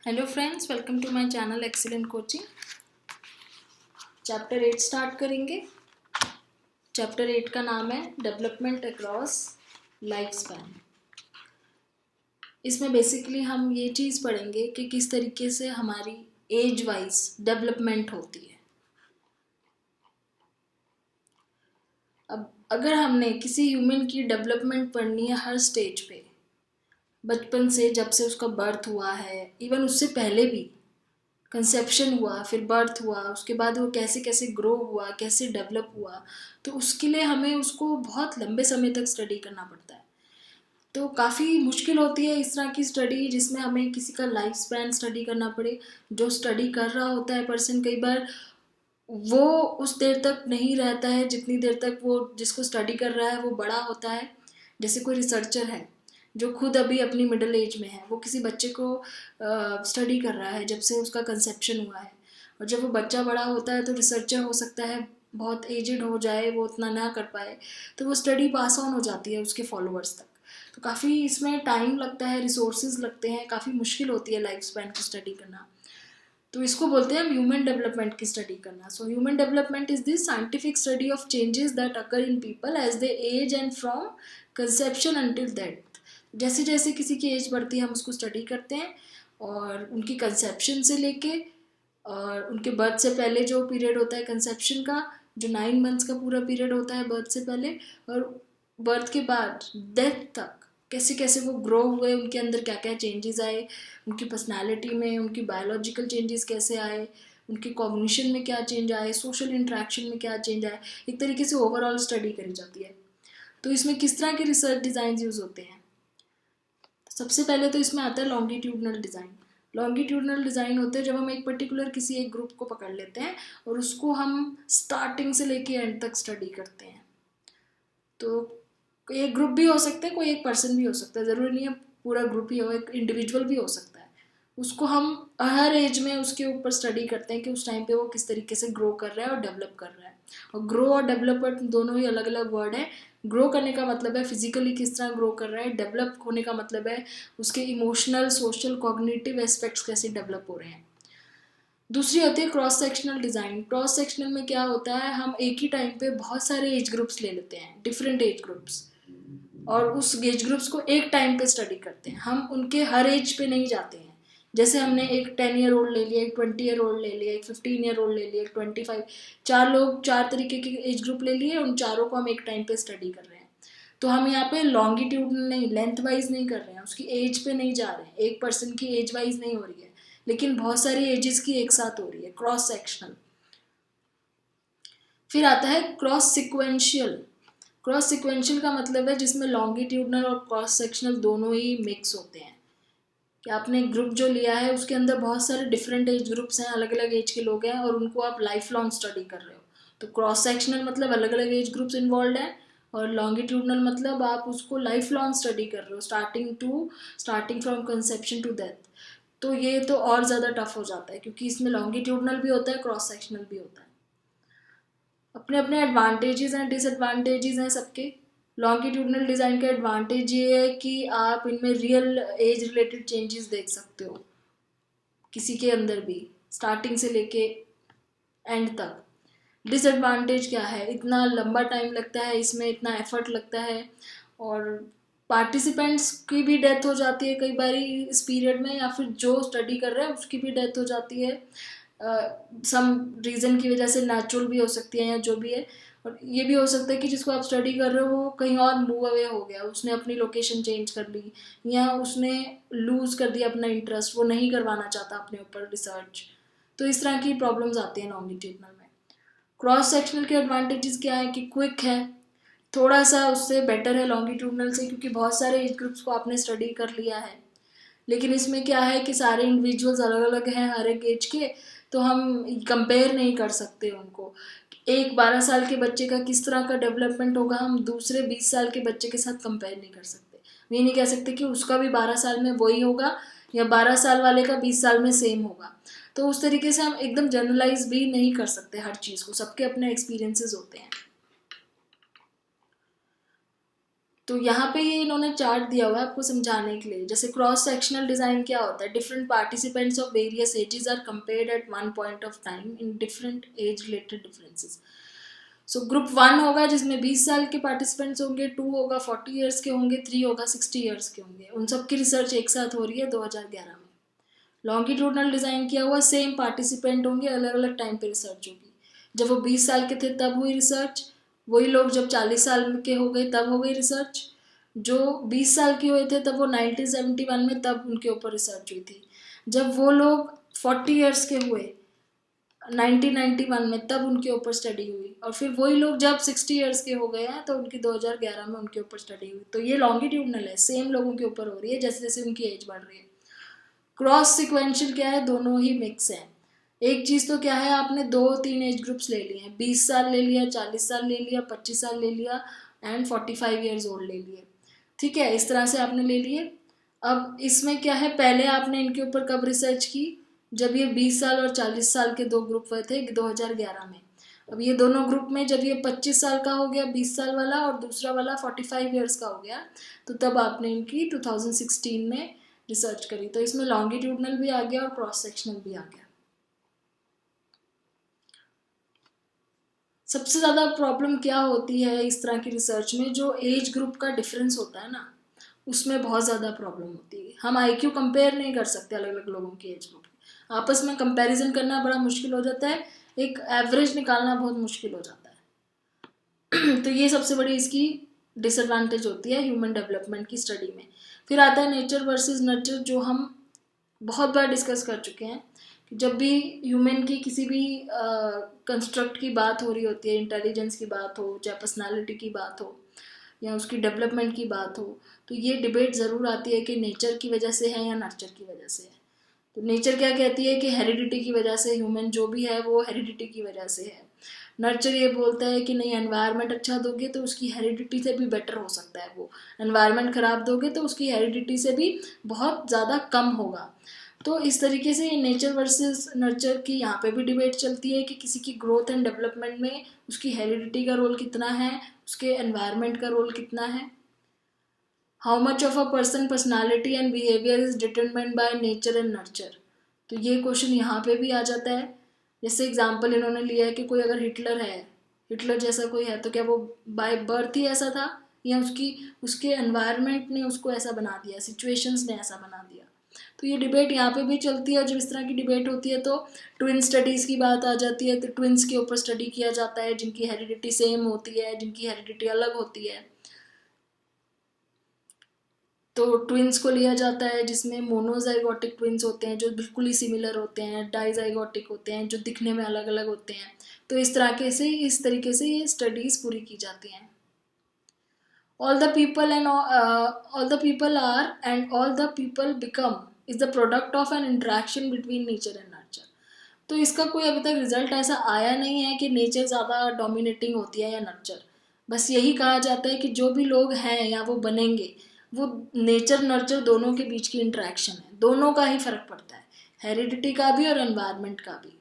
Hello friends, welcome to my channel excellent coaching. Chapter 8 start करेंगे। Chapter 8 का नाम है डेवलपमेंट अक्रॉस लाइफ स्पैन। इसमें बेसिकली हम ये चीज़ पढ़ेंगे कि किस तरीके से हमारी एज वाइज डेवलपमेंट होती है। अब अगर हमने किसी ह्यूमन की डेवलपमेंट पढ़नी है हर स्टेज पे, बचपन से, जब से उसका बर्थ हुआ है, इवन उससे पहले भी कंसेप्शन हुआ, फिर बर्थ हुआ, उसके बाद वो कैसे कैसे ग्रो हुआ, कैसे डेवलप हुआ, तो उसके लिए हमें उसको बहुत लंबे समय तक स्टडी करना पड़ता है। तो काफ़ी मुश्किल होती है इस तरह की स्टडी जिसमें हमें किसी का लाइफ स्पैन स्टडी करना पड़े। जो स्टडी कर रहा होता है पर्सन, कई बार वो उस देर तक नहीं रहता है जितनी देर तक वो जिसको स्टडी कर रहा है वो बड़ा होता है। जैसे कोई रिसर्चर है जो खुद अभी अपनी मिडिल एज में है, वो किसी बच्चे को स्टडी कर रहा है जब से उसका कंसेप्शन हुआ है, और जब वो बच्चा बड़ा होता है तो रिसर्चर हो सकता है बहुत एजड हो जाए, वो उतना ना कर पाए, तो वो स्टडी पास ऑन हो जाती है उसके फॉलोअर्स तक। तो काफ़ी इसमें टाइम लगता है, रिसोर्सेज लगते हैं, काफ़ी मुश्किल होती है लाइफ स्पैन की स्टडी करना। तो इसको बोलते हैं हम ह्यूमन डेवलपमेंट की स्टडी करना। So human development is this scientific study of changes that occur in people as they age and from conception until death. जैसे जैसे किसी की एज बढ़ती है हम उसको स्टडी करते हैं, और उनकी कंसेप्शन से लेके और उनके बर्थ से पहले जो पीरियड होता है कंसेप्शन का, जो 9 मंथ्स का पूरा पीरियड होता है बर्थ से पहले, और बर्थ के बाद डेथ तक कैसे कैसे वो ग्रो हुए, उनके अंदर क्या क्या चेंजेस आए, उनकी पर्सनालिटी में उनकी बायोलॉजिकल चेंजेस कैसे आए, उनके कॉग्निशन में क्या चेंज आए, सोशल इंटरेक्शन में क्या चेंज आए, एक तरीके से ओवरऑल स्टडी करी जाती है। तो इसमें किस तरह के रिसर्च डिज़ाइन यूज़ होते हैं? सबसे पहले तो इसमें आता है लॉन्गिट्यूडनल डिज़ाइन। लॉन्गिट्यूडनल डिज़ाइन होते हैं जब हम एक पर्टिकुलर किसी एक ग्रुप को पकड़ लेते हैं और उसको हम स्टार्टिंग से लेके एंड तक स्टडी करते हैं। तो एक ग्रुप भी हो सकता है, कोई एक पर्सन भी हो सकता है, ज़रूरी नहीं है पूरा ग्रुप ही हो, एक इंडिविजुअल भी हो सकता है। उसको हम हर एज में उसके ऊपर स्टडी करते हैं कि उस टाइम पे वो किस तरीके से ग्रो कर रहा है और डेवलप कर रहा है। और ग्रो और डेवलपमेंट दोनों ही अलग अलग वर्ड है। ग्रो करने का मतलब है फिजिकली किस तरह ग्रो कर रहा है, डेवलप होने का मतलब है उसके इमोशनल, सोशल, कॉग्निटिव एस्पेक्ट्स कैसे डेवलप हो रहे हैं। दूसरी होती है cross sectional design. Cross sectional में क्या होता है, हम एक ही टाइम पे बहुत सारे एज ग्रुप्स ले लेते हैं, डिफरेंट एज ग्रुप्स, और उस एज ग्रुप्स को एक टाइम पे स्टडी करते हैं। हम उनके हर एज पे नहीं जाते हैं। जैसे हमने एक 10 ईयर ओल्ड ले लिया, एक 20 ईयर ओल्ड ले लिया, एक 15 ईयर ओल्ड ले लिया, एक 25, चार लोग, चार तरीके के एज ग्रुप ले लिए, उन चारों को हम एक टाइम पे स्टडी कर रहे हैं। तो हम यहाँ पे लॉन्गिट्यूडनल नहीं, लेंथ वाइज नहीं कर रहे हैं, उसकी एज पे नहीं जा रहे हैं, एक पर्सन की एज वाइज नहीं हो रही है, लेकिन बहुत सारी एजेस की एक साथ हो रही है, क्रॉस सेक्शनल। फिर आता है क्रॉस सिक्वेंशियल। क्रॉस सिक्वेंशियल का मतलब है जिसमें लॉन्गिट्यूडनल और क्रॉस सेक्शनल दोनों ही मिक्स होते हैं। कि आपने ग्रुप जो लिया है उसके अंदर बहुत सारे डिफरेंट एज ग्रुप्स हैं, अलग अलग एज के लोग हैं, और उनको आप लाइफ लॉन्ग स्टडी कर रहे हो। तो क्रॉस सेक्शनल मतलब अलग अलग एज ग्रुप्स इन्वॉल्व हैं, और लॉन्गिट्यूडनल मतलब आप उसको लाइफ लॉन्ग स्टडी कर रहे हो, starting from conception to death. तो ये तो और ज़्यादा टफ हो जाता है क्योंकि इसमें लॉन्गिट्यूडनल भी होता है, क्रॉस सेक्शनल भी होता है। अपने अपने एडवांटेजेस हैं, डिसएडवांटेजेस हैं सबके। लॉन्गिट्यूडनल डिज़ाइन का एडवांटेज ये है कि आप इनमें रियल एज रिलेटेड चेंजेस देख सकते हो किसी के अंदर भी, स्टार्टिंग से लेके एंड तक। डिसएडवांटेज क्या है, इतना लंबा टाइम लगता है इसमें, इतना एफर्ट लगता है, और पार्टिसिपेंट्स की भी डेथ हो जाती है कई बार इस पीरियड में, या फिर जो स्टडी कर रहा है उसकी भी डेथ हो जाती है सम रीज़न की वजह से, नेचुरल भी हो सकती है या जो भी है। और ये भी हो सकता है कि जिसको आप स्टडी कर रहे हो वो कहीं और मूव अवे हो गया, उसने अपनी लोकेशन चेंज कर ली, या उसने लूज़ कर दिया अपना इंटरेस्ट, वो नहीं करवाना चाहता अपने ऊपर रिसर्च। तो इस तरह की प्रॉब्लम्स आती हैं लॉन्गिट्यूडनल में। क्रॉस सेक्शनल के एडवांटेजेस क्या है कि क्विक है, थोड़ा सा उससे बेटर है लॉन्गिट्यूडनल से, क्योंकि बहुत सारे एज ग्रुप्स को आपने स्टडी कर लिया है। लेकिन इसमें क्या है कि सारे इंडिविजुअल्स अलग अलग हैं हर एक एज के, तो हम कंपेयर नहीं कर सकते उनको। एक 12 साल के बच्चे का किस तरह का डेवलपमेंट होगा, हम दूसरे 20 साल के बच्चे के साथ कंपेयर नहीं कर सकते। ये नहीं कह सकते कि उसका भी 12 साल में वही होगा या 12 साल वाले का 20 साल में सेम होगा। तो उस तरीके से हम एकदम जनरलाइज भी नहीं कर सकते हर चीज़ को, सबके अपने एक्सपीरियंसेस होते हैं। तो यहाँ पे ये इन्होंने चार्ट दिया हुआ है आपको समझाने के लिए। जैसे क्रॉस सेक्शनल डिजाइन क्या होता है, different participants of various ages are compared at one point of time in different age related differences. So group 1 होगा जिसमें 20 साल के पार्टिसिपेंट्स होंगे, 2 होगा 40 ईयर्स के होंगे, 3 होगा 60 ईयर्स के होंगे। उन सब की रिसर्च एक साथ हो रही है 2011 में। लॉन्गिट्यूडनल डिजाइन किया हुआ, सेम पार्टिसिपेंट होंगे, अलग अलग टाइम पे रिसर्च होगी। जब वो 20 साल के थे तब हुई रिसर्च, वही लोग जब 40 साल के हो गए तब हो गई रिसर्च, जो 20 साल के हुए थे तब वो 1971 में तब उनके ऊपर रिसर्च हुई थी, जब वो लोग 40 ईयर्स के हुए 1991 में तब उनके ऊपर स्टडी हुई, और फिर वही लोग जब 60 ईयर्स के हो गए हैं तो उनकी 2011 में उनके ऊपर स्टडी हुई। तो ये लॉन्गिट्यूडनल है, सेम लोगों के ऊपर हो रही है जैसे जैसे उनकी एज बढ़ रही है। क्रॉस सिक्वेंशियल क्या है, दोनों ही मिक्स है। एक चीज तो क्या है, आपने 2-3 एज ग्रुप्स ले लिए हैं, 20 साल ले लिया, 40 साल ले लिया, 25 साल ले लिया एंड 45 ईयर्स ओल्ड ले लिए, ठीक है, इस तरह से आपने ले लिए। अब इसमें क्या है, पहले आपने इनके ऊपर कब रिसर्च की, जब ये 20 साल और 40 साल के दो ग्रुप हुए थे 2011 में। अब ये दोनों ग्रुप में जब ये 25 साल का हो गया 20 साल वाला और दूसरा वाला 45 ईयर्स का हो गया, तो तब आपने इनकी 2016 में रिसर्च करी। तो इसमें लॉन्गिट्यूडनल भी आ गया और क्रॉस सेक्शनल भी आ गया। सबसे ज़्यादा प्रॉब्लम क्या होती है इस तरह की रिसर्च में, जो एज ग्रुप का डिफरेंस होता है ना, उसमें बहुत ज़्यादा प्रॉब्लम होती है। हम आईक्यू कंपेयर नहीं कर सकते अलग अलग लोगों की एज ग्रुप, आपस में कंपैरिजन करना बड़ा मुश्किल हो जाता है, एक एवरेज निकालना बहुत मुश्किल हो जाता है। तो ये सबसे बड़ी इसकी डिसएडवांटेज होती है ह्यूमन डेवलपमेंट की स्टडी में। फिर आता है नेचर वर्सेस नर्चर, जो हम बहुत बार डिस्कस कर चुके हैं कि जब भी ह्यूमन की किसी भी कंस्ट्रक्ट की बात हो रही होती है, इंटेलिजेंस की बात हो, चाहे पर्सनालिटी की बात हो या उसकी डेवलपमेंट की बात हो, तो ये डिबेट ज़रूर आती है कि नेचर की वजह से है या नर्चर की वजह से है। तो नेचर क्या कहती है कि हेरिडिटी की वजह से, ह्यूमन जो भी है वो हेरिडिटी की वजह से है। नर्चर ये बोलता है कि नहीं, एनवायरनमेंट अच्छा दोगे तो उसकी हेरिडिटी से भी बेटर हो सकता है, वो एनवायरनमेंट ख़राब दोगे तो उसकी हेरिडिटी से भी बहुत ज़्यादा कम होगा। तो इस तरीके से नेचर वर्सेस नर्चर की यहाँ पे भी डिबेट चलती है कि किसी की ग्रोथ एंड डेवलपमेंट में उसकी हेरिडिटी का रोल कितना है, उसके एनवायरनमेंट का रोल कितना है। How much of a person personality and behaviour is determined by nature and nurture. तो ये क्वेश्चन यहाँ पे भी आ जाता है। जैसे एग्जाम्पल इन्होंने लिया है कि कोई अगर हिटलर है, हिटलर जैसा कोई है, तो क्या वो बाय बर्थ ही ऐसा था या उसके एनवायरनमेंट ने उसको ऐसा बना दिया, सिचुएशंस ने ऐसा बना दिया। तो ये डिबेट यहाँ पे भी चलती है। जब इस तरह की डिबेट होती है तो ट्विन स्टडीज़ की बात आ जाती है, तो ट्विंस के ऊपर स्टडी किया जाता है जिनकी हेरिडिटी सेम होती है, जिनकी हेरिडिटी अलग होती है। तो ट्विंस को लिया जाता है जिसमें मोनोजाइगोटिक ट्विंस होते हैं जो बिल्कुल ही सिमिलर होते हैं, डाइजाइगोटिक होते हैं जो दिखने में अलग अलग होते हैं। तो इस तरीके से ये स्टडीज़ पूरी की जाती हैं। all the people and all the people are and all the people become is the product of an interaction between nature and nurture। तो इसका कोई अभी तक रिजल्ट ऐसा आया नहीं है कि नेचर ज़्यादा डोमिनेटिंग होती है या नर्चर। बस यही कहा जाता है कि जो भी लोग हैं या वो बनेंगे, वो नेचर नर्चर दोनों के बीच की इंटरेक्शन है, दोनों का ही फर्क पड़ता है, हेरिडिटी का भी और एनवायरनमेंट का भी।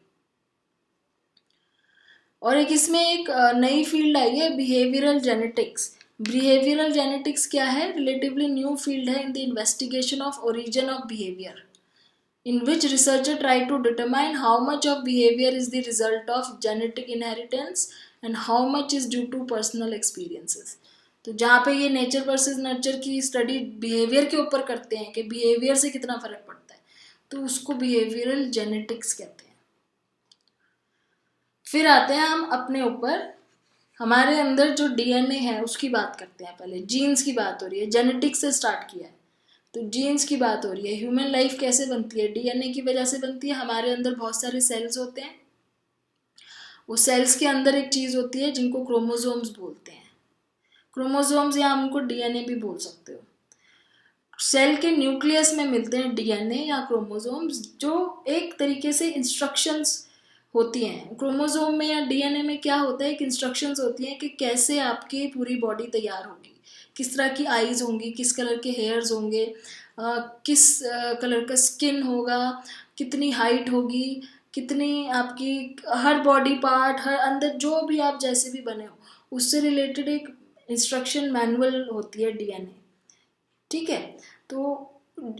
और एक इसमें एक नई फील्ड आई है, बिहेवियरल जेनेटिक्स। बिहेवियरल जेनेटिक्स क्या है, रिलेटिवली न्यू फील्ड है in the investigation of origin of behaviour, in which researcher try to determine how much of behavior is the result of genetic inheritance and how much is due to personal experiences। तो जहाँ पे ये nature versus nurture की study behaviour के ऊपर करते हैं कि बिहेवियर से कितना फर्क पड़ता है, तो उसको बिहेवियरल जेनेटिक्स कहते हैं। फिर आते हैं हम अपने ऊपर, हमारे अंदर जो डीएनए है उसकी बात करते हैं। पहले जीन्स की बात हो रही है, जेनेटिक्स से स्टार्ट किया है तो जीन्स की बात हो रही है। ह्यूमन लाइफ कैसे बनती है, डीएनए की वजह से बनती है। हमारे अंदर बहुत सारे सेल्स होते हैं, वो सेल्स के अंदर एक चीज़ होती है जिनको क्रोमोसोम्स बोलते हैं। क्रोमोसोम्स या हम उनको डीएनए भी बोल सकते हो। सेल के न्यूक्लियस में मिलते हैं डीएनए या क्रोमोसोम्स, जो एक तरीके से इंस्ट्रक्शंस होती हैं। क्रोमोसोम में या डीएनए में क्या होता है, एक इंस्ट्रक्शंस होती हैं कि कैसे आपकी पूरी बॉडी तैयार होगी, किस तरह की आईज होंगी, किस कलर के हेयर्स होंगे, किस कलर का स्किन होगा, कितनी हाइट होगी, कितनी आपकी हर बॉडी पार्ट, हर अंदर जो भी आप जैसे भी बने हो उससे रिलेटेड एक इंस्ट्रक्शन मैनुअल होती है डीएनए, ठीक है। तो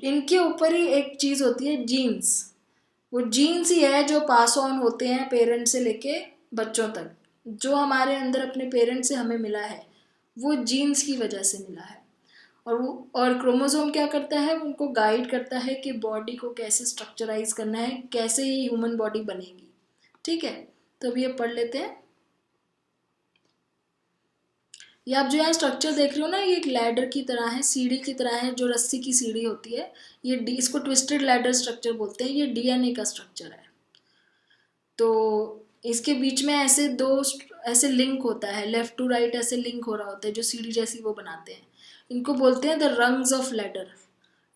इनके ऊपर ही एक चीज़ होती है जीन्स, वो जीन्स ही है जो पास ऑन होते हैं पेरेंट्स से लेके बच्चों तक। जो हमारे अंदर अपने पेरेंट्स से हमें मिला है वो जीन्स की वजह से मिला है। और क्रोमोसोम क्या करता है, उनको गाइड करता है कि बॉडी को कैसे स्ट्रक्चराइज करना है, कैसे ये ह्यूमन बॉडी बनेगी, ठीक है। तो अब ये पढ़ लेते हैं। ये आप जो यहाँ स्ट्रक्चर देख रहे हो ना, ये एक लैडर की तरह है, सीढ़ी की तरह है, जो रस्सी की सीढ़ी होती है। ये इसको ट्विस्टेड लैडर स्ट्रक्चर बोलते हैं। ये डीएनए का स्ट्रक्चर है। तो इसके बीच में ऐसे दो ऐसे लिंक होता है, लेफ्ट टू राइट ऐसे लिंक हो रहा होता है, जो सीढ़ी जैसी वो बनाते हैं। इनको बोलते हैं the rungs of ladder,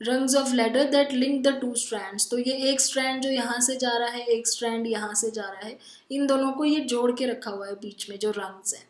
rungs of ladder that link the two strands. तो ये एक स्ट्रैंड जो यहाँ से जा रहा है, एक स्ट्रैंड यहाँ से जा रहा है, इन दोनों को ये जोड़ के रखा हुआ है बीच में जो रंग्स हैं।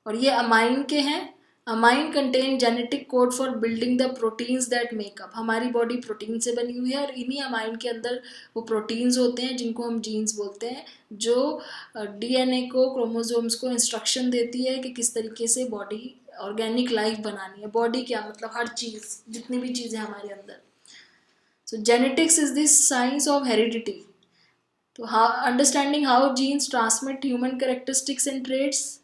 और ये अमाइन के हैं। Amine contain genetic code for building the proteins that makeup. हमारी बॉडी प्रोटीन से बनी हुई है और इन्हीं अमाइन के अंदर वो प्रोटीन्स होते हैं जिनको हम जीन्स बोलते हैं, जो डीएनए को, क्रोमोसोम्स को इंस्ट्रक्शन देती है कि किस तरीके से बॉडी ऑर्गेनिक लाइफ बनानी है। बॉडी क्या मतलब हर चीज़, जितनी भी चीज़ें हमारे अंदर। So genetics is this science of heredity. तो understanding how genes transmit human characteristics and traits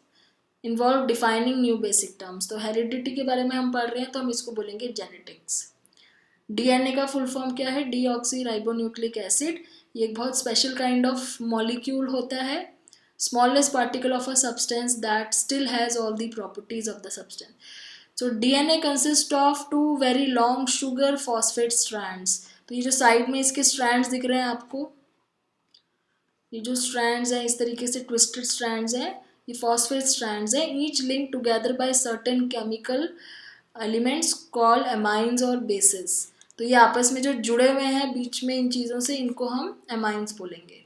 involve defining new basic terms. तो हेरिडिटी के बारे में हम पढ़ रहे हैं तो हम इसको बोलेंगे जेनेटिक्स। डीएनए का फुल फॉर्म क्या है? Deoxy ribonucleic acid. ये एक बहुत स्पेशल काइंड ऑफ मॉलिक्यूल होता है, smallest particle of a substance that still has all the properties of the substance. So DNA consist of 2 very long sugar phosphate strands. तो ये जो साइड में इसके स्ट्रैंड्स दिख रहे हैं आपको, ये जो स्ट्रैंड्स हैं इस तरीके से ट्विस्टेड स्ट्रैंड्स हैं, ये फॉस्फेट स्ट्रैंड्स हैं, each link together by certain chemical elements called amines और बेसिस। तो ये आपस में जो जुड़े हुए हैं बीच में इन चीज़ों से, इनको हम एमाइंस बोलेंगे।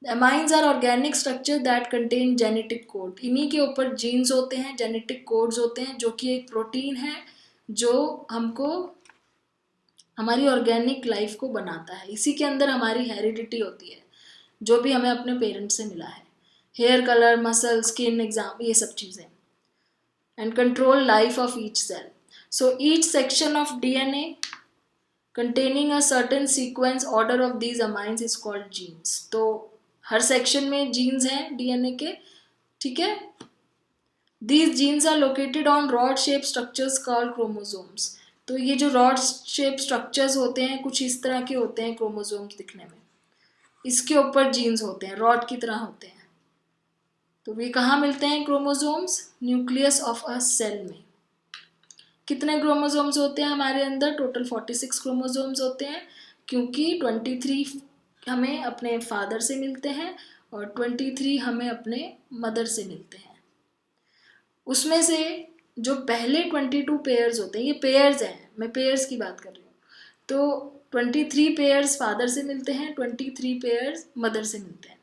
Amines are organic structure that contain genetic code. इन्हीं के ऊपर जीन्स होते हैं, जेनेटिक कोड्स होते हैं, जो कि एक प्रोटीन है जो हमको हमारी ऑर्गेनिक लाइफ को बनाता है। इसी के अंदर हमारी हेरिडिटी होती है, जो भी हमें अपने पेरेंट्स से मिला है, hair colour, muscle, skin, exam, ये सब चीज़ें, and control life of each cell. So each section of DNA containing a certain sequence order of these amines is called genes। तो हर सेक्शन में जीन्स हैं डीएनए के, ठीक है। These genes are located on rod shaped structures called chromosomes। तो ये जो rod shape structures होते हैं कुछ इस तरह के होते हैं क्रोमोसोम्स दिखने में, इसके ऊपर जीन्स होते हैं, रॉड की तरह होते हैं। तो ये कहाँ मिलते हैं chromosomes? Nucleus of a cell में। कितने क्रोमोसोम्स होते हैं हमारे अंदर? टोटल 46 क्रोमोसोम्स होते हैं, क्योंकि 23 हमें अपने फादर से मिलते हैं और 23 हमें अपने मदर से मिलते हैं। उसमें से जो पहले 22 पेयर्स होते हैं, ये पेयर्स हैं, मैं पेयर्स की बात कर रही हूँ, तो 23 पेयर्स फादर से मिलते हैं, 23 पेयर्स मदर से मिलते हैं।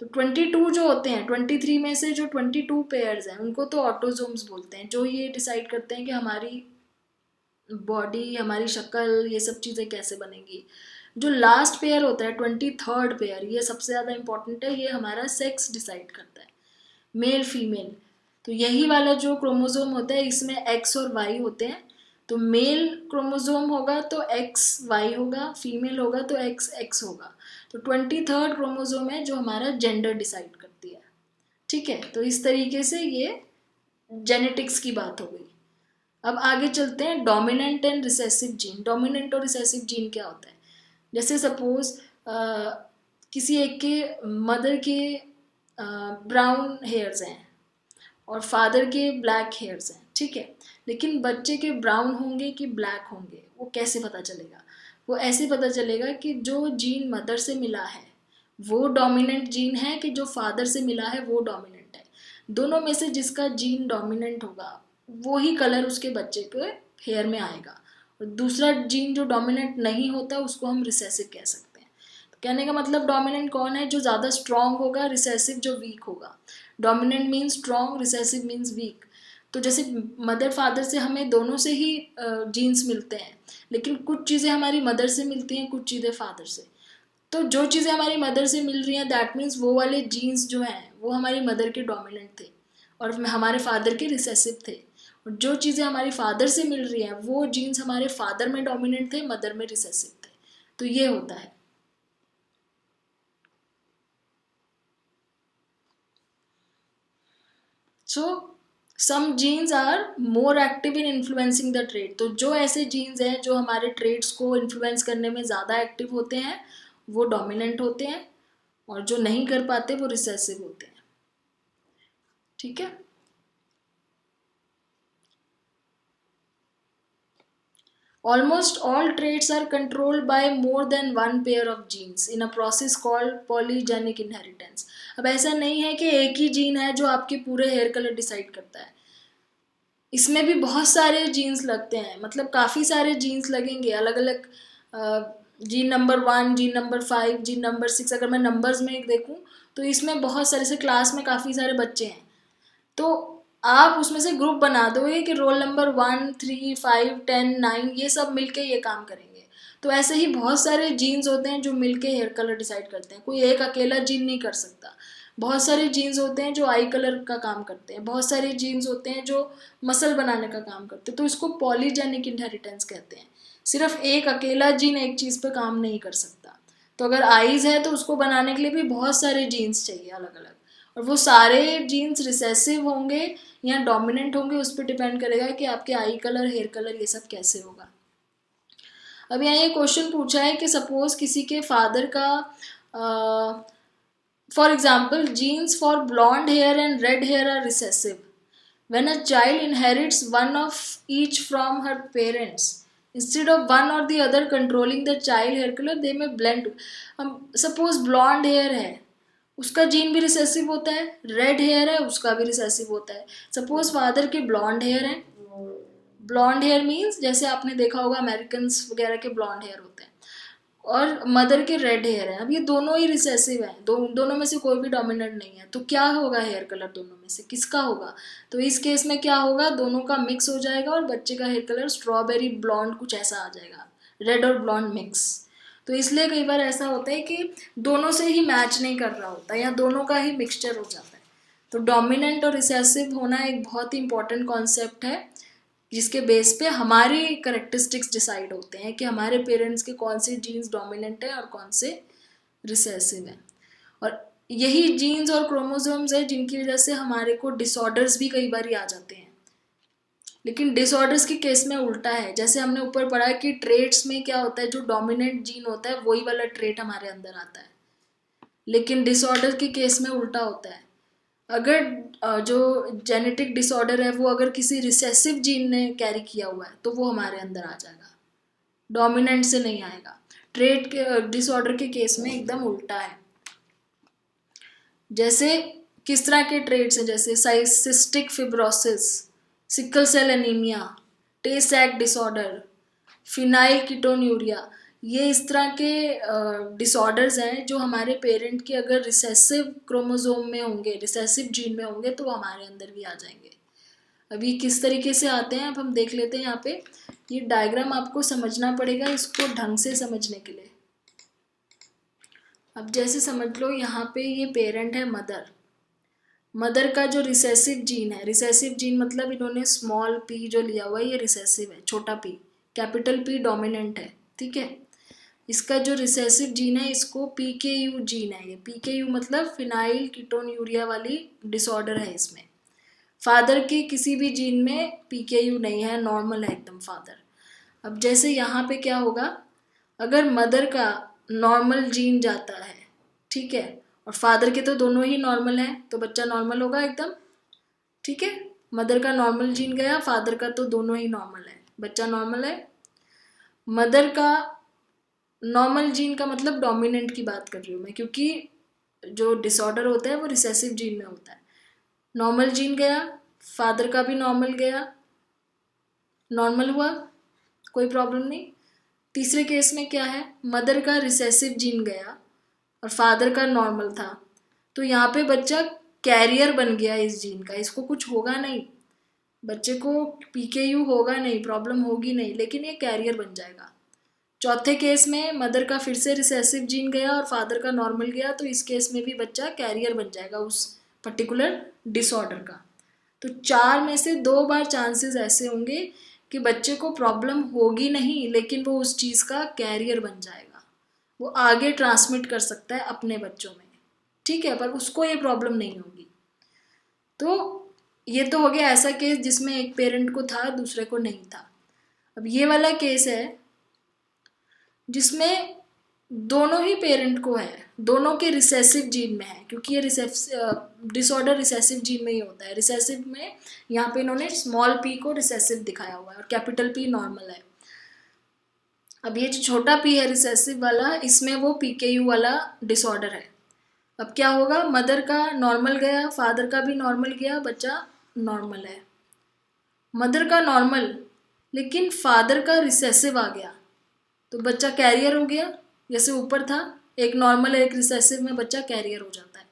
तो 22 जो होते हैं, 23 में से जो 22 पेयर्स हैं उनको तो ऑटोजोम्स बोलते हैं, जो ये डिसाइड करते हैं कि हमारी बॉडी, हमारी शक्ल, ये सब चीज़ें कैसे बनेंगी। जो लास्ट पेयर होता है 23rd पेयर, ये सबसे ज़्यादा इंपॉर्टेंट है, ये हमारा सेक्स डिसाइड करता है, मेल फीमेल। तो यही वाला जो क्रोमोसोम होता है इसमें एक्स और वाई होते हैं। तो मेल क्रोमोसोम होगा तो एक्स वाई होगा, फीमेल होगा तो एक्स एक्स होगा। तो 23rd क्रोमोसोम है जो हमारा जेंडर डिसाइड करती है, ठीक है। तो इस तरीके से ये जेनेटिक्स की बात हो गई। अब आगे चलते हैं, dominant and recessive gene. Dominant और रिसेसिव जीन क्या होता है? जैसे सपोज किसी एक के मदर के ब्राउन हेयर्स हैं और फादर के ब्लैक हेयर्स हैं, ठीक है, लेकिन बच्चे के ब्राउन होंगे कि ब्लैक होंगे वो कैसे पता चलेगा? वो ऐसे पता चलेगा कि जो जीन मदर से मिला है वो डोमिनेंट जीन है कि जो फादर से मिला है वो डोमिनेंट है। दोनों में से जिसका जीन डोमिनेंट होगा वो ही कलर उसके बच्चे के हेयर में आएगा, और दूसरा जीन जो डोमिनेंट नहीं होता उसको हम रिसेसिव कह सकते हैं। तो कहने का मतलब डोमिनेंट कौन है? जो ज़्यादा स्ट्रॉन्ग होगा, रिसेसिव जो वीक होगा। Dominant means strong, recessive means weak. तो जैसे मदर फादर से हमें दोनों से ही जीन्स मिलते हैं, लेकिन कुछ चीज़ें हमारी मदर से मिलती हैं, कुछ चीज़ें फादर से। तो जो चीज़ें हमारी मदर से मिल रही हैं दैट मीन्स वो वाले जीन्स जो हैं वो हमारी मदर के डोमिनेंट थे, और हमारे फादर के रिसेसिव थे, और जो चीज़ें हमारे फादर से मिल रही हैं वो जीन्स हमारे फादर में डोमिनेंट थे, मदर में रिसेसिव थे। तो ये होता है। So some genes are more active in influencing the trait. तो जो ऐसे जीन्स हैं जो हमारे ट्रेड्स को इन्फ्लुएंस करने में ज़्यादा एक्टिव होते हैं वो डोमिनेंट होते हैं, और जो नहीं कर पाते वो रिसेसिव होते हैं। ठीक है। Almost all traits are controlled by more than one pair of genes in a process called polygenic inheritance। अब ऐसा नहीं है कि एक ही जीन है जो आपके पूरे हेयर कलर डिसाइड करता है, इसमें भी बहुत सारे जीन्स लगते हैं, मतलब काफ़ी सारे जीन्स लगेंगे अलग अलग। Gene number 1, gene number 5, gene number 6, अगर मैं नंबर्स में एक देखूं तो इसमें बहुत सारे से क्लास में काफ़ी सारे बच्चे हैं, तो आप उसमें से ग्रुप बना दोगे कि रोल नंबर 1, 3, 5, 10, 9 ये सब मिलके ये काम करेंगे। तो ऐसे ही बहुत सारे जीन्स होते हैं जो मिलके हेयर कलर डिसाइड करते हैं, कोई एक अकेला जीन नहीं कर सकता। बहुत सारे जीन्स होते हैं जो आई कलर का काम करते हैं, बहुत सारे जीन्स होते हैं जो मसल बनाने का काम करते हैं, तो इसको पॉलीजेनिक इनहेरिटेंस कहते हैं। सिर्फ एक अकेला जीन एक चीज़ पे काम नहीं कर सकता। तो अगर आईज है तो उसको बनाने के लिए भी बहुत सारे जीन्स चाहिए अलग अलग, और वो सारे जीन्स रिसेसिव होंगे या डोमिनेंट होंगे उस पर डिपेंड करेगा कि आपके आई कलर, हेयर कलर ये सब कैसे होगा। अब यहाँ ये क्वेश्चन पूछा है कि सपोज किसी के फादर का for example genes for blonde hair and red hair are recessive. When a child inherits one of each from her parents, instead of one or the other controlling the child hair color, they may blend. Suppose blonde hair है उसका gene भी recessive होता है, red hair है उसका भी recessive होता है। सपोज फादर के ब्लॉन्ड हेयर है, ब्लॉन्ड हेयर मीन्स जैसे आपने देखा होगा अमेरिकन वगैरह के ब्लॉन्ड हेयर होते हैं, और मदर के रेड हेयर है। अब ये दोनों ही रिसेसिव हैं, दोनों में से कोई भी डोमिनेंट नहीं है, तो क्या होगा हेयर कलर दोनों में से किसका होगा? तो इस केस में क्या होगा, दोनों का मिक्स हो जाएगा और बच्चे का हेयर कलर स्ट्रॉबेरी ब्लॉन्ड कुछ ऐसा आ जाएगा, रेड और ब्लॉन्ड मिक्स। तो इसलिए कई बार ऐसा होता है कि दोनों से ही मैच नहीं कर रहा होता या दोनों का ही मिक्सचर हो जाता है। तो डोमिनेंट और रिसेसिव होना एक बहुत ही इंपॉर्टेंट कॉन्सेप्ट है जिसके बेस पे हमारी करेक्टरिस्टिक्स डिसाइड होते हैं कि हमारे पेरेंट्स के कौन से जीन्स डोमिनेंट है और कौन से रिसेसिव हैं। और यही जीन्स और क्रोमोसोम्स है जिनकी वजह से हमारे को डिसऑर्डर्स भी कई बार आ जाते हैं। लेकिन डिसऑर्डर्स के केस में उल्टा है, जैसे हमने ऊपर पढ़ा कि ट्रेट्स में क्या होता है, जो डोमिनेंट जीन होता है वही वाला ट्रेट हमारे अंदर आता है, लेकिन डिसऑर्डर के केस में उल्टा होता है। अगर जो जेनेटिक डिसऑर्डर है वो अगर किसी रिसेसिव जीन ने कैरी किया हुआ है तो वो हमारे अंदर आ जाएगा, डोमिनेंट से नहीं आएगा। ट्रेट के डिसऑर्डर के केस में एकदम उल्टा है। जैसे किस तरह के ट्रेट्स हैं, जैसे cystic fibrosis, sickle cell anaemia, Tay Sachs disorder, phenylketonuria, ये इस तरह के डिसऑर्डर्स हैं जो हमारे पेरेंट के अगर रिसेसिव क्रोमोसोम में होंगे, रिसेसिव जीन में होंगे तो वो हमारे अंदर भी आ जाएंगे। अभी किस तरीके से आते हैं अब हम देख लेते हैं। यहाँ पे ये डायग्राम आपको समझना पड़ेगा इसको ढंग से समझने के लिए। अब जैसे समझ लो यहाँ पे ये पेरेंट है मदर, मदर का जो रिसेसिव जीन है, रिसेसिव जीन मतलब इन्होंने स्मॉल पी जो लिया हुआ है ये रिसेसिव है, छोटा पी, कैपिटल पी डोमिनेंट है, ठीक है। इसका जो रिसेसिव जीन है इसको PKU जीन है, ये PKU मतलब फिनाइल कीटोन्यूरिया वाली डिसऑर्डर है इसमें। फादर के किसी भी जीन में PKU नहीं है, नॉर्मल है एकदम फादर। अब जैसे यहाँ पे क्या होगा, अगर मदर का नॉर्मल जीन जाता है, ठीक है, और फादर के तो दोनों ही नॉर्मल है तो बच्चा नॉर्मल होगा एकदम, ठीक है। मदर का नॉर्मल जीन गया, फादर का तो दोनों ही नॉर्मल है, बच्चा नॉर्मल है। मदर का नॉर्मल जीन का मतलब डोमिनेंट की बात कर रही हूँ मैं, क्योंकि जो डिसऑर्डर होता है वो रिसेसिव जीन में होता है। नॉर्मल जीन गया, फादर का भी नॉर्मल गया, नॉर्मल हुआ, कोई प्रॉब्लम नहीं। तीसरे केस में क्या है, मदर का रिसेसिव जीन गया और फादर का नॉर्मल था, तो यहाँ पे बच्चा कैरियर बन गया इस जीन का, इसको कुछ होगा नहीं, बच्चे को PKU होगा नहीं, प्रॉब्लम होगी नहीं, लेकिन ये कैरियर बन जाएगा। चौथे केस में मदर का फिर से रिसेसिव जीन गया और फादर का नॉर्मल गया, तो इस केस में भी बच्चा कैरियर बन जाएगा उस पर्टिकुलर डिसऑर्डर का। तो 4 में से 2 बार चांसेस ऐसे होंगे कि बच्चे को प्रॉब्लम होगी नहीं, लेकिन वो उस चीज़ का कैरियर बन जाएगा, वो आगे ट्रांसमिट कर सकता है अपने बच्चों में, ठीक है, पर उसको ये प्रॉब्लम नहीं होगी। तो ये तो हो गया ऐसा केस जिसमें एक पेरेंट को था, दूसरे को नहीं था। अब ये वाला केस है जिसमें दोनों ही पेरेंट को है, दोनों के रिसेसिव जीन में है, क्योंकि ये डिसऑर्डर रिसेसिव जीन में ही होता है। रिसेसिव में यहाँ पे इन्होंने स्मॉल p को रिसेसिव दिखाया हुआ है और कैपिटल P नॉर्मल है। अब ये जो छोटा p है रिसेसिव वाला, इसमें वो PKU वाला डिसऑर्डर है। अब क्या होगा, मदर का नॉर्मल गया, फादर का भी नॉर्मल गया, बच्चा नॉर्मल है। मदर का नॉर्मल लेकिन फादर का रिसेसिव आ गया, तो बच्चा कैरियर हो गया। जैसे ऊपर था, एक नॉर्मल एक रिसेसिव में बच्चा कैरियर हो जाता है।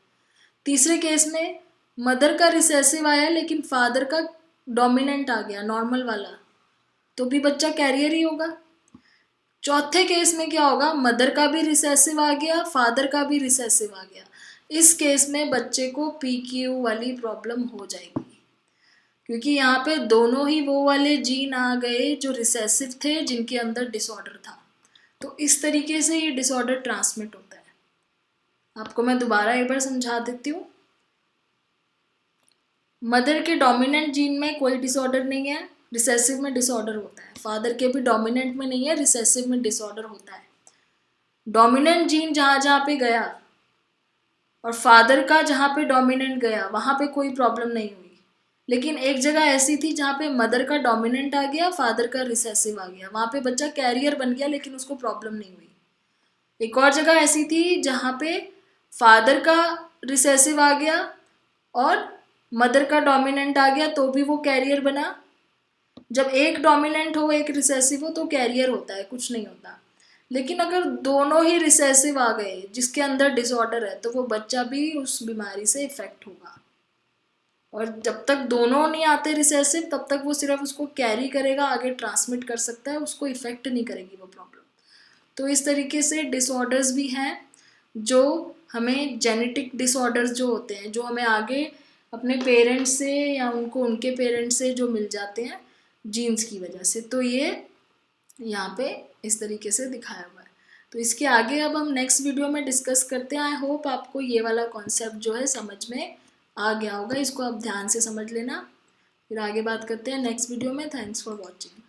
तीसरे केस में मदर का रिसेसिव आया लेकिन फादर का डोमिनेंट आ गया, नॉर्मल वाला, तो भी बच्चा कैरियर ही होगा। चौथे केस में क्या होगा, मदर का भी रिसेसिव आ गया, फादर का भी रिसेसिव आ गया। इस केस में बच्चे को PQ वाली प्रॉब्लम हो जाएगी, क्योंकि यहाँ पे दोनों ही वो वाले जीन आ गए जो रिसेसिव थे, जिनके अंदर डिसऑर्डर था। तो इस तरीके से ये डिसऑर्डर ट्रांसमिट होता है। आपको मैं दोबारा एक बार समझा देती हूँ। मदर के डोमिनेंट जीन में कोई डिसऑर्डर नहीं है, रिसेसिव में डिसऑर्डर होता है। फादर के भी डोमिनेंट में नहीं है, रिसेसिव में डिसऑर्डर होता है। डोमिनेंट जीन जहाँ जहाँ पे गया और फादर का जहाँ पे डोमिनेंट गया वहाँ पे कोई प्रॉब्लम नहीं हुई, लेकिन एक जगह ऐसी थी जहाँ पे मदर का डोमिनेंट आ गया, फादर का रिसेसिव आ गया, वहाँ पे बच्चा कैरियर बन गया लेकिन उसको प्रॉब्लम नहीं हुई। एक और जगह ऐसी थी जहाँ पे फादर का रिसेसिव आ गया और मदर का डोमिनेंट आ गया, तो भी वो कैरियर बना। जब एक डोमिनेंट हो एक रिसेसिव हो तो कैरियर होता है, कुछ नहीं होता। लेकिन अगर दोनों ही रिसेसिव आ गए जिसके अंदर डिसऑर्डर है, तो वो बच्चा भी उस बीमारी से इफेक्ट होगा। और जब तक दोनों नहीं आते रिसेसिव, तब तक वो सिर्फ उसको कैरी करेगा, आगे ट्रांसमिट कर सकता है, उसको इफेक्ट नहीं करेगी वो प्रॉब्लम। तो इस तरीके से डिसऑर्डर्स भी हैं जो हमें जेनेटिक डिसऑर्डर्स जो होते हैं, जो हमें आगे अपने पेरेंट्स से या उनको उनके पेरेंट्स से जो मिल जाते हैं जीन्स की वजह से। तो ये यहाँ पे इस तरीके से दिखाया हुआ है। तो इसके आगे अब हम नेक्स्ट वीडियो में डिस्कस करते हैं। आई होप आपको ये वाला कॉन्सेप्ट जो है समझ में आ गया होगा, इसको आप ध्यान से समझ लेना। फिर आगे बात करते हैं नेक्स्ट वीडियो में। Thanks for watching.